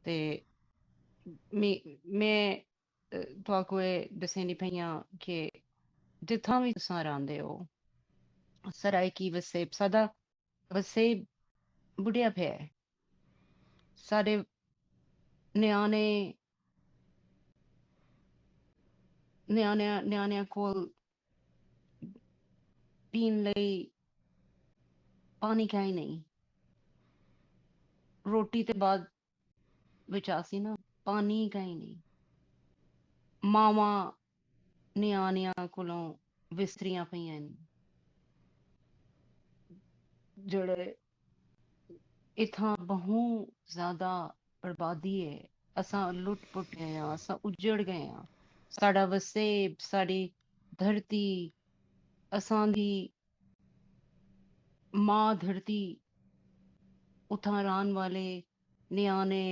ते मैं तुआको दस्सनी पेइयां कि जित्थां बी तुसां रैंह्दे हो सराइकी वसेब सादा वसेब बुढ़िया पे है साढ़े न्याणे न्याणिਆਂ ਕੋਲ ਪੀਣ ਲਈ ਪਾਣੀ ਕਾਈ ਨਹੀਂ ਰੋਟੀ ਤੇ ਬਾਅਦ ਵਿੱਚ ਆਸੀ ਨਾ ਪਾਣੀ ਕਾਈ ਨਹੀਂ ਮਾਵਾਂ ਨਿਆਣਿਆਂ ਕੋਲੋਂ ਵਿਸਰੀਆਂ ਪਈਆਂ ਨੇ ਜਿਹੜੇ इत्थां बहुत ज्यादा बर्बादी है असां लुट पुट गए हैं असां उजड़ गए हैं साडा वसेब साडी धरती असां दी मां धरती उठां रहन वाले न्याणे